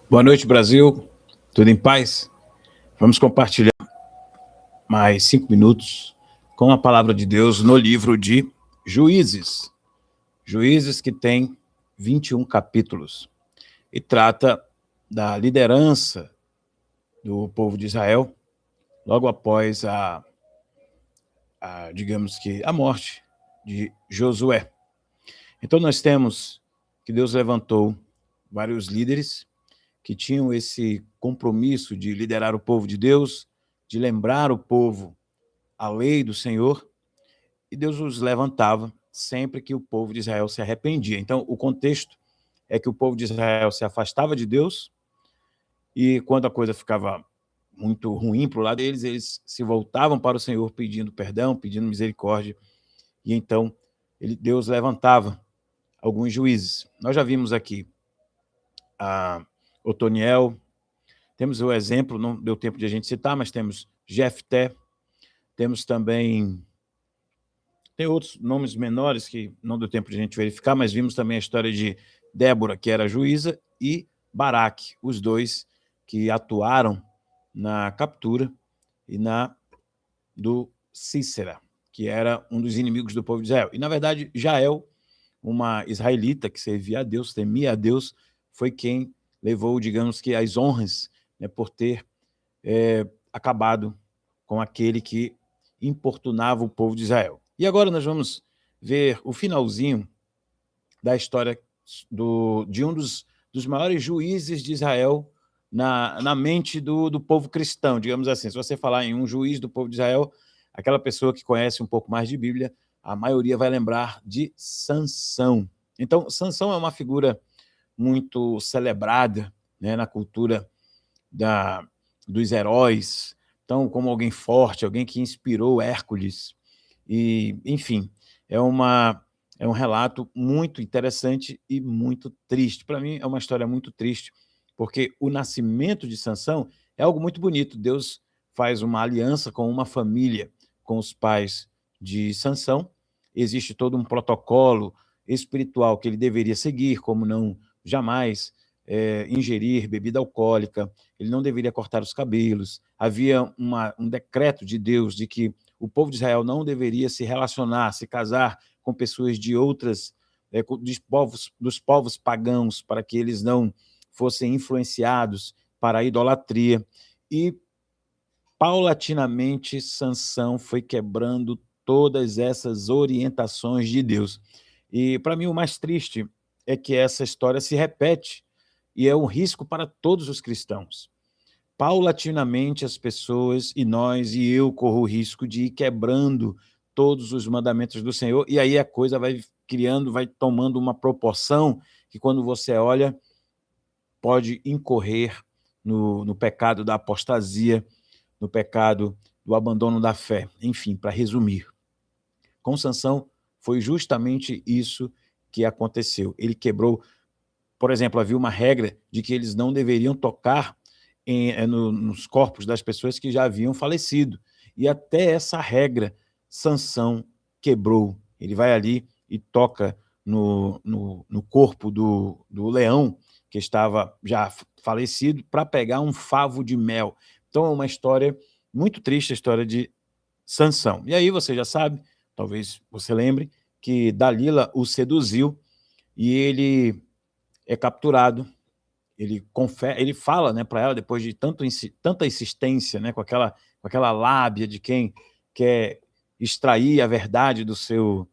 Boa noite, Brasil. Tudo em paz? Vamos compartilhar mais 5 minutos com a palavra de Deus no livro de Juízes. Juízes que tem 21 capítulos e trata da liderança do povo de Israel logo após digamos que, a morte de Josué. Então nós temos que Deus levantou vários líderes que tinham esse compromisso de liderar o povo de Deus, de lembrar o povo a lei do Senhor, e Deus os levantava sempre que o povo de Israel se arrependia. Então, o contexto é que o povo de Israel se afastava de Deus, e quando a coisa ficava muito ruim para o lado deles, eles se voltavam para o Senhor pedindo perdão, pedindo misericórdia, e então Deus levantava alguns juízes. Nós já vimos aqui Otoniel, temos o exemplo, não deu tempo de a gente citar, mas temos Jefté, temos também, tem outros nomes menores que não deu tempo de a gente verificar, mas vimos também a história de Débora, que era juíza, e Baraque, os dois que atuaram na captura e do Cícera, que era um dos inimigos do povo de Israel. E, na verdade, Jael, uma israelita que servia a Deus, temia a Deus, foi quem levou, digamos que, as honras, né, por ter acabado com aquele que importunava o povo de Israel. E agora nós vamos ver o finalzinho da história de um dos maiores juízes de Israel na mente do povo cristão, digamos assim. Se você falar em um juiz do povo de Israel, aquela pessoa que conhece um pouco mais de Bíblia, a maioria vai lembrar de Sansão. Então, Sansão é uma figura muito celebrada, né, na cultura dos heróis, então, como alguém forte, alguém que inspirou Hércules, e, enfim, é um relato muito interessante e muito triste. Para mim, é uma história muito triste, porque o nascimento de Sansão é algo muito bonito. Deus faz uma aliança com uma família, com os pais de Sansão, existe todo um protocolo espiritual que ele deveria seguir, como não jamais ingerir bebida alcoólica, ele não deveria cortar os cabelos, havia um decreto de Deus de que o povo de Israel não deveria se relacionar, se casar com pessoas de outras, dos povos pagãos, para que eles não fossem influenciados para a idolatria. E, paulatinamente, Sansão foi quebrando todas essas orientações de Deus. E, para mim, o mais triste é que essa história se repete, e é um risco para todos os cristãos. Paulatinamente as pessoas, e nós, e eu, corro o risco de ir quebrando todos os mandamentos do Senhor, e aí a coisa vai criando, vai tomando uma proporção que, quando você olha, pode incorrer no pecado da apostasia, no pecado do abandono da fé. Enfim, para resumir, com Sansão foi justamente isso que aconteceu. Ele quebrou, por exemplo, havia uma regra de que eles não deveriam tocar nos corpos das pessoas que já haviam falecido. E até essa regra, Sansão quebrou. Ele vai ali e toca no corpo do leão, que estava já falecido, para pegar um favo de mel. Então é uma história muito triste, a história de Sansão. E aí você já sabe, talvez você lembre, que Dalila o seduziu e ele é capturado. Ele fala, né, para ela, depois de tanta insistência, né, com aquela lábia de quem quer extrair a verdade do seu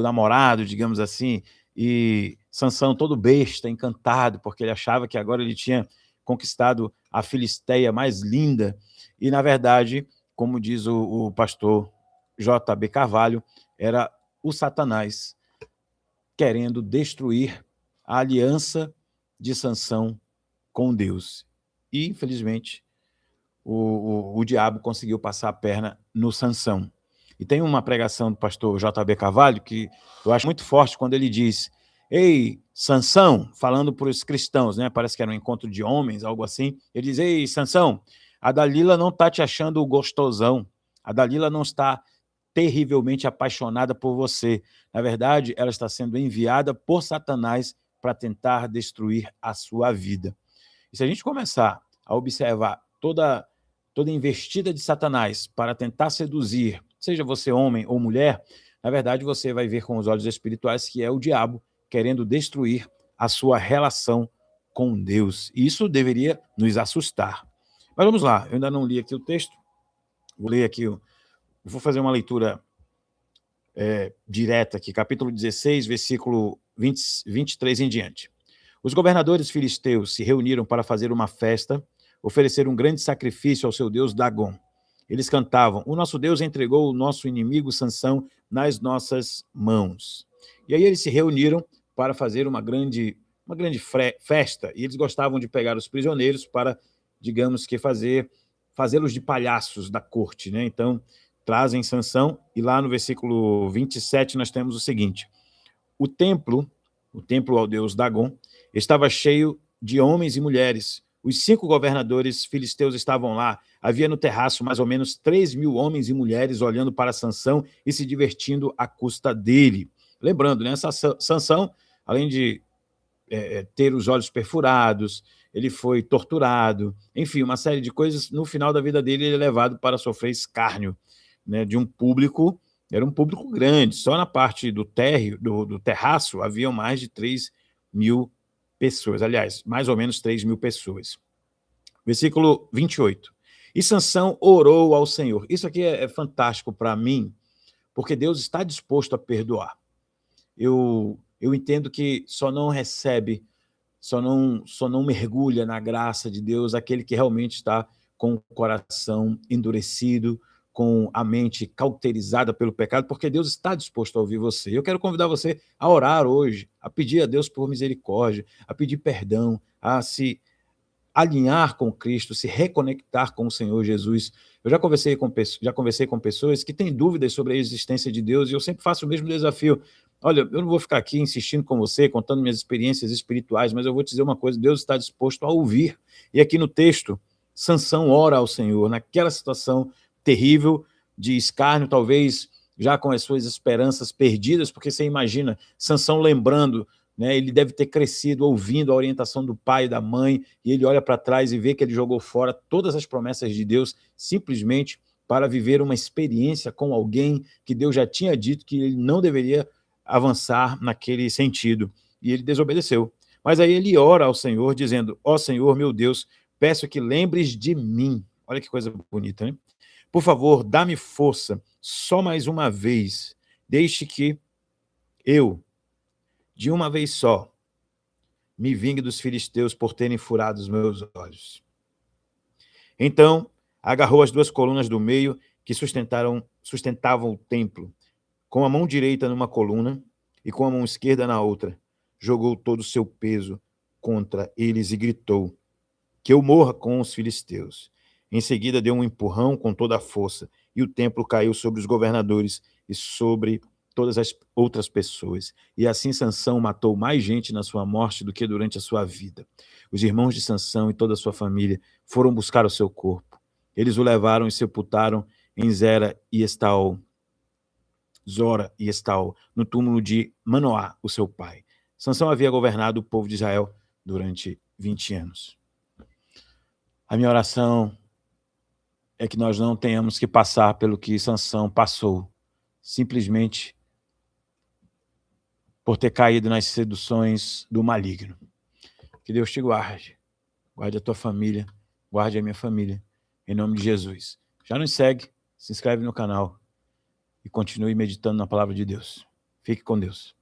namorado, digamos assim, e Sansão todo besta, encantado, porque ele achava que agora ele tinha conquistado a filisteia mais linda, e, na verdade, como diz o pastor J.B. Carvalho, era o Satanás querendo destruir a aliança de Sansão com Deus. E, infelizmente, o diabo conseguiu passar a perna no Sansão. E tem uma pregação do pastor J.B. Carvalho que eu acho muito forte, quando ele diz: ei, Sansão, falando para os cristãos, né? Parece que era um encontro de homens, algo assim. Ele diz: ei, Sansão, a Dalila não está te achando gostosão, a Dalila não está terrivelmente apaixonada por você. Na verdade, ela está sendo enviada por Satanás para tentar destruir a sua vida. E se a gente começar a observar toda investida de Satanás para tentar seduzir, seja você homem ou mulher, na verdade você vai ver com os olhos espirituais que é o diabo querendo destruir a sua relação com Deus. E isso deveria nos assustar. Mas vamos lá, eu ainda não li aqui o texto, vou ler aqui, vou fazer uma leitura direta aqui, capítulo 16, versículo 23 em diante. Os governadores filisteus se reuniram para fazer uma festa, oferecer um grande sacrifício ao seu deus Dagon. Eles cantavam: o nosso Deus entregou o nosso inimigo Sansão nas nossas mãos. E aí eles se reuniram para fazer uma grande festa, e eles gostavam de pegar os prisioneiros para, digamos que, fazê-los de palhaços da corte, né? Então, trazem Sansão, e lá no versículo 27 nós temos o seguinte: o templo ao deus Dagon, estava cheio de homens e mulheres. Os 5 governadores filisteus estavam lá. Havia no terraço mais ou menos 3.000 homens e mulheres olhando para Sansão e se divertindo à custa dele. Lembrando, né, Sansão, além de ter os olhos perfurados, ele foi torturado, enfim, uma série de coisas. No final da vida dele, ele é levado para sofrer escárnio, né, de um público. Era um público grande, só na parte do terraço haviam mais de 3.000 pessoas, aliás, mais ou menos 3.000 pessoas. Versículo 28. E Sansão orou ao Senhor. Isso aqui é fantástico para mim, porque Deus está disposto a perdoar. Eu entendo que só não mergulha na graça de Deus aquele que realmente está com o coração endurecido, com a mente cauterizada pelo pecado, porque Deus está disposto a ouvir você. Eu quero convidar você a orar hoje, a pedir a Deus por misericórdia, a pedir perdão, a se alinhar com Cristo, se reconectar com o Senhor Jesus. Eu já conversei com pessoas que têm dúvidas sobre a existência de Deus, e eu sempre faço o mesmo desafio. Olha, eu não vou ficar aqui insistindo com você, contando minhas experiências espirituais, mas eu vou te dizer uma coisa: Deus está disposto a ouvir. E aqui no texto, Sansão ora ao Senhor, naquela situação terrível de escárnio, talvez já com as suas esperanças perdidas, porque você imagina Sansão lembrando, né, ele deve ter crescido ouvindo a orientação do pai e da mãe, e ele olha para trás e vê que ele jogou fora todas as promessas de Deus simplesmente para viver uma experiência com alguém que Deus já tinha dito que ele não deveria avançar naquele sentido, e ele desobedeceu. Mas aí ele ora ao Senhor, dizendo: ó Senhor, meu Deus, peço que lembres de mim. Olha que coisa bonita, né? Por favor, dá-me força, só mais uma vez, deixe que eu, de uma vez só, me vingue dos filisteus por terem furado os meus olhos. Então, agarrou as 2 colunas do meio que sustentavam o templo, com a mão direita numa coluna e com a mão esquerda na outra, jogou todo o seu peso contra eles e gritou: que eu morra com os filisteus. Em seguida deu um empurrão com toda a força, e o templo caiu sobre os governadores e sobre todas as outras pessoas. E assim Sansão matou mais gente na sua morte do que durante a sua vida. Os irmãos de Sansão e toda a sua família foram buscar o seu corpo. Eles o levaram e sepultaram em Zora e Estaol, no túmulo de Manoá, o seu pai. Sansão havia governado o povo de Israel durante 20 anos. A minha oração é que nós não tenhamos que passar pelo que Sansão passou, simplesmente por ter caído nas seduções do maligno. Que Deus te guarde, guarde a tua família, guarde a minha família, em nome de Jesus. Já nos segue, se inscreve no canal e continue meditando na palavra de Deus. Fique com Deus.